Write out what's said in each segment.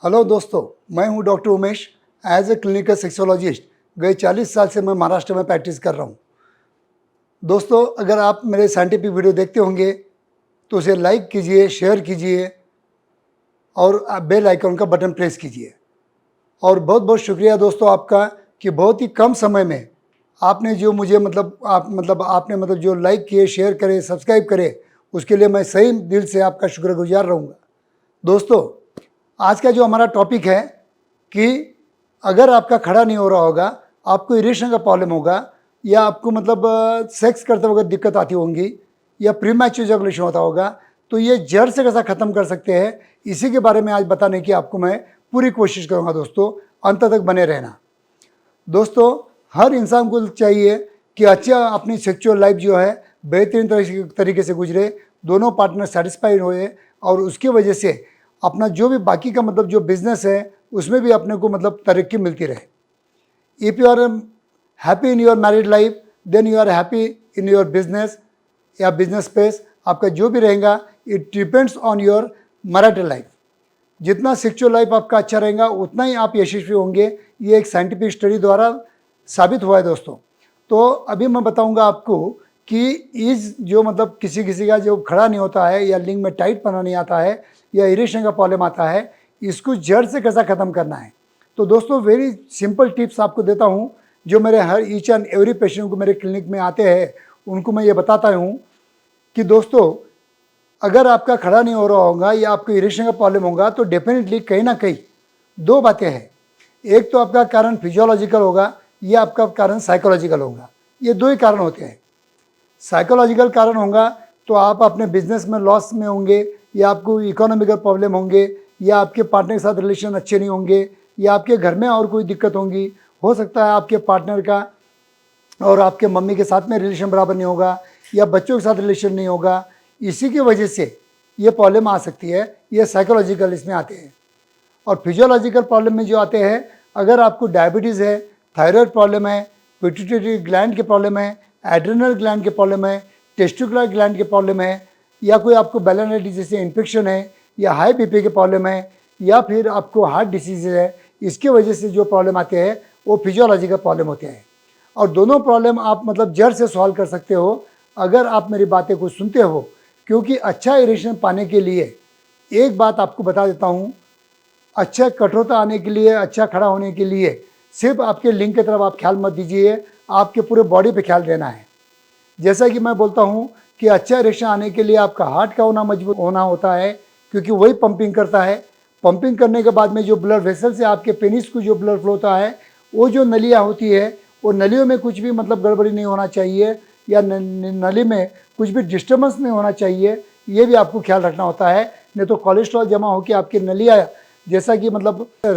Hello दोस्तों, मैं हूं doctor Umesh. As a clinical sexologist गए 40 साल से मैं महाराष्ट्र में प्रैक्टिस कर रहा हूं। दोस्तों, अगर आप मेरे साइंटिफिक वीडियो देखते होंगे तो उसे लाइक कीजिए, शेयर कीजिए और बेल आइकन का बटन प्रेस कीजिए। और बहुत बहुत शुक्रिया दोस्तों आपका कि बहुत ही कम समय में आपने जो मुझे आपने जो लाइक किए, शेयर करे, सब्सक्राइब करे, उसके लिए मैं सही दिल से आपका शुक्रगुजार रहूँगा। दोस्तों, आज का जो हमारा टॉपिक है कि अगर आपका खड़ा नहीं हो रहा होगा, आपको इरेक्शन का प्रॉब्लम होगा, या आपको सेक्स करते वक्त दिक्कत आती होंगी, या प्रीमैच्योर इजैकुलेशन होता होगा, तो ये जड़ से कैसा ख़त्म कर सकते हैं, इसी के बारे में आज बताने की आपको मैं पूरी कोशिश करूँगा। दोस्तों, अंत तक बने रहना। दोस्तों, हर इंसान को चाहिए कि अच्छा अपनी सेक्सुअल लाइफ जो है बेहतरीन तरीके से गुजरे, दोनों पार्टनर सेटिस्फाइड होए और उसकी वजह से अपना जो भी बाकी का जो बिजनेस है उसमें भी अपने को तरक्की मिलती रहे। If you are happy in your married life, then you are happy in your business या बिजनेस स्पेस। आपका जो भी रहेगा, it depends on your marital life. जितना सेक्सुअल लाइफ आपका अच्छा रहेगा उतना ही आप यशस्वी होंगे। ये एक साइंटिफिक स्टडी द्वारा साबित हुआ है दोस्तों। तो अभी मैं बताऊंगा आपको कि इस जो किसी किसी का जो खड़ा नहीं होता है, या लिंग में टाइट पना नहीं आता है, या इरेक्शन का प्रॉब्लम आता है, इसको जड़ से कैसा ख़त्म करना है। तो दोस्तों, वेरी सिंपल टिप्स आपको देता हूँ, जो मेरे हर ईच एंड एवरी पेशेंट को मेरे क्लिनिक में आते हैं उनको मैं ये बताता हूँ कि दोस्तों, अगर आपका खड़ा नहीं हो रहा होगा या आपको इरेक्शन का प्रॉब्लम होगा तो डेफिनेटली कहीं ना कहीं दो बातें हैं। एक तो आपका कारण फिजियोलॉजिकल होगा, या आपका कारण साइकोलॉजिकल होगा। ये दो ही कारण होते हैं। साइकोलॉजिकल कारण होगा तो आप अपने बिजनेस में लॉस में होंगे, या आपको इकोनॉमिकल प्रॉब्लम होंगे, या आपके पार्टनर के साथ रिलेशन अच्छे नहीं होंगे, या आपके घर में और कोई दिक्कत होंगी। हो सकता है आपके पार्टनर का और आपके मम्मी के साथ में रिलेशन बराबर नहीं होगा, या बच्चों के साथ रिलेशन नहीं होगा। इसी की वजह से ये प्रॉब्लम आ सकती है। ये साइकोलॉजिकल इसमें आते हैं। और फिजियोलॉजिकल प्रॉब्लम में जो आते हैं, अगर आपको डायबिटीज़ है, थायराइड प्रॉब्लम है, पिट्यूटरी ग्लैंड के प्रॉब्लम है, एड्रेनल ग्लैंड के प्रॉब्लम है, टेस्टिकुलर ग्लैंड के प्रॉब्लम है, या कोई आपको बैलेंस जैसे इन्फेक्शन है, या हाई बीपी के प्रॉब्लम है, या फिर आपको हार्ट डिसीज है, इसके वजह से जो प्रॉब्लम आते हैं वो फिजियोलॉजिकल प्रॉब्लम होते हैं। और दोनों प्रॉब्लम आप जड़ से सॉल्व कर सकते हो अगर आप मेरी बातें को सुनते हो। क्योंकि अच्छा इरेक्शन पाने के लिए एक बात आपको बता देता हूँ, अच्छा कठोरता आने के लिए, अच्छा खड़ा होने के लिए सिर्फ आपके लिंग की तरफ आप ख्याल मत दीजिए, आपके पूरे बॉडी पे ख्याल देना है। जैसा कि मैं बोलता हूँ कि अच्छा इरेक्शन आने के लिए आपका हार्ट का होना मजबूत होना होता है, क्योंकि वही पंपिंग करता है। पंपिंग करने के बाद में जो ब्लड वेसल से आपके पेनिस को जो ब्लड फ्लो होता है, वो जो नलियाँ होती है, वो नलियों में कुछ भी गड़बड़ी नहीं होना चाहिए, या नली में कुछ भी डिस्टर्बेंस नहीं होना चाहिए। ये भी आपको ख्याल रखना होता है, नहीं तो कोलेस्ट्रॉल जमा होकर आपकी नलियाँ, जैसा कि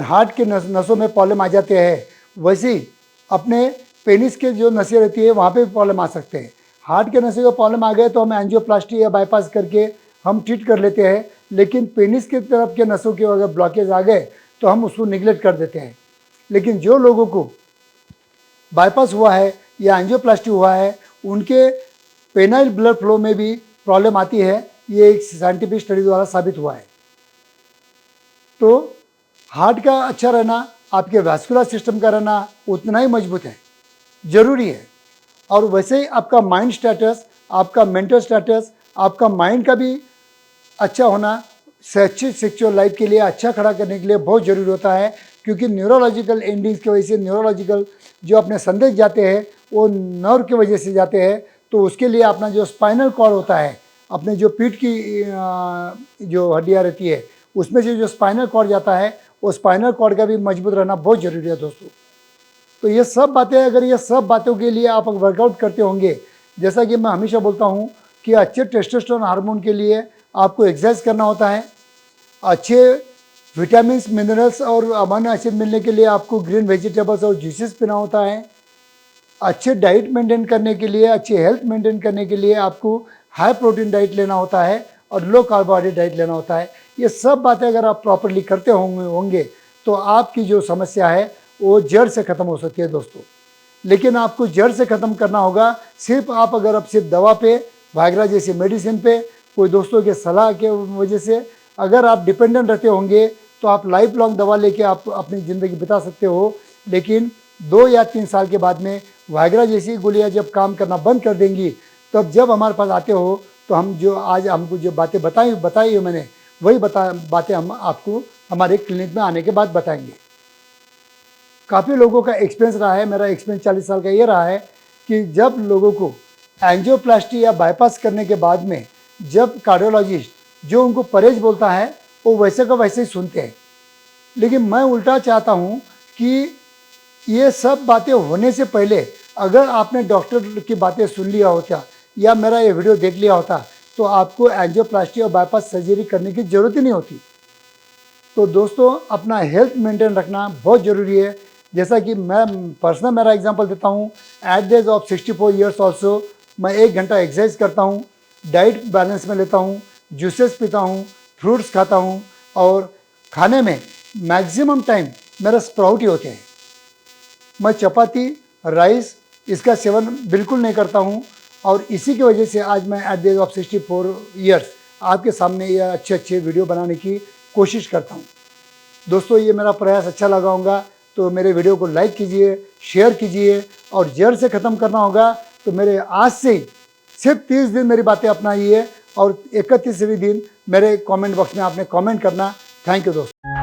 हार्ट के नसों में प्रॉब्लम आ जाते हैं, वैसे ही अपने पेनिस के जो नसें रहती है वहाँ पे भी प्रॉब्लम आ सकते हैं। हार्ट के नशे का प्रॉब्लम आ गए तो हम एंजियोप्लास्टी या बाईपास करके हम ट्रीट कर लेते हैं, लेकिन पेनिस के तरफ के नसों के अगर ब्लॉकेज आ गए तो हम उसको निगलेक्ट कर देते हैं। लेकिन जो लोगों को बाईपास हुआ है या एंजियोप्लास्टी हुआ है, उनके पेनाइल ब्लड फ्लो में भी प्रॉब्लम आती है। ये एक साइंटिफिक स्टडी द्वारा साबित हुआ है। तो हार्ट का अच्छा रहना, आपके वैस्कुलर सिस्टम का रहना उतना ही मजबूत है, जरूरी है। और वैसे ही आपका माइंड स्टेटस, आपका मेंटल स्टेटस, आपका माइंड का भी अच्छा होना अच्छी सेक्सुअल लाइफ के लिए, अच्छा खड़ा करने के लिए बहुत ज़रूरी होता है। क्योंकि न्यूरोलॉजिकल एंडिंग्स की वजह से, न्यूरोलॉजिकल जो अपने संदेश जाते हैं वो नर्व की वजह से जाते हैं। तो उसके लिए अपना जो स्पाइनल कॉर्ड होता है, अपने जो पीठ की जो हड्डियाँ रहती है, उसमें से जो स्पाइनल कॉर्ड जाता है, वो स्पाइनल कॉर्ड का भी मजबूत रहना बहुत ज़रूरी है दोस्तों। तो ये सब बातें, अगर ये सब बातों के लिए आप वर्कआउट करते होंगे, जैसा कि मैं हमेशा बोलता हूँ कि अच्छे टेस्टोस्टेरोन हार्मोन के लिए आपको एक्सरसाइज करना होता है, अच्छे विटामिन्स, मिनरल्स और अमीनो एसिड मिलने के लिए आपको ग्रीन वेजिटेबल्स और जूसेस पीना होता है, अच्छे डाइट मेंटेन करने के लिए, अच्छे हेल्थ मेंटेन करने के लिए आपको हाई प्रोटीन डाइट लेना होता है और लो कार्बोहाइड्रेट डाइट लेना होता है। ये सब बातें अगर आप प्रॉपरली करते होंगे तो आपकी जो समस्या है वो जड़ से ख़त्म हो सकती है दोस्तों। लेकिन आपको जड़ से ख़त्म करना होगा सिर्फ आप अगर आप सिर्फ दवा पे, वायग्रा जैसी मेडिसिन पे, कोई दोस्तों के सलाह के वजह से अगर आप डिपेंडेंट रहते होंगे तो आप लाइफ लॉन्ग दवा लेके आप अपनी ज़िंदगी बिता सकते हो, लेकिन 2 या 3 साल के बाद में वायग्रा जैसी गोलियां जब काम करना बंद कर देंगी, तब जब हमारे पास आते हो तो हम जो आज हमको जो बातें बताई हो मैंने, वही बातें हम आपको हमारे क्लिनिक में आने के बाद बताएंगे। काफ़ी लोगों का एक्सपीरियंस रहा है, मेरा एक्सपीरियंस 40 साल का ये रहा है कि जब लोगों को एंजियोप्लास्टी या बाईपास करने के बाद में जब कार्डियोलॉजिस्ट जो उनको परहेज बोलता है वो वैसे का वैसे ही सुनते हैं, लेकिन मैं उल्टा चाहता हूँ कि ये सब बातें होने से पहले अगर आपने डॉक्टर की बातें सुन लिया होता या मेरा ये वीडियो देख लिया होता तो आपको एंजियोप्लास्टी और बाईपास सर्जरी करने की ज़रूरत ही नहीं होती। तो दोस्तों, अपना हेल्थ मेंटेन रखना बहुत ज़रूरी है। जैसा कि मैं पर्सनल मेरा एग्जांपल देता हूँ, at the age of 64 years also मैं 1 घंटा एक्सरसाइज करता हूँ, डाइट बैलेंस में लेता हूँ, जूसेस पीता हूँ, फ्रूट्स खाता हूँ और खाने में मैक्सिमम टाइम मेरा स्प्राउट ही होते हैं। मैं चपाती, राइस इसका सेवन बिल्कुल नहीं करता हूँ और इसी की वजह से आज मैं at the age of 64 years आपके सामने ये अच्छे वीडियो बनाने की कोशिश करता हूँ। दोस्तों, ये मेरा प्रयास अच्छा लगा होगा तो मेरे वीडियो को लाइक कीजिए, शेयर कीजिए और जड़ से ख़त्म करना होगा तो मेरे आज से ही सिर्फ 30 दिन मेरी बातें अपनाइए और 31वें दिन मेरे कमेंट बॉक्स में आपने कमेंट करना। थैंक यू दोस्तों।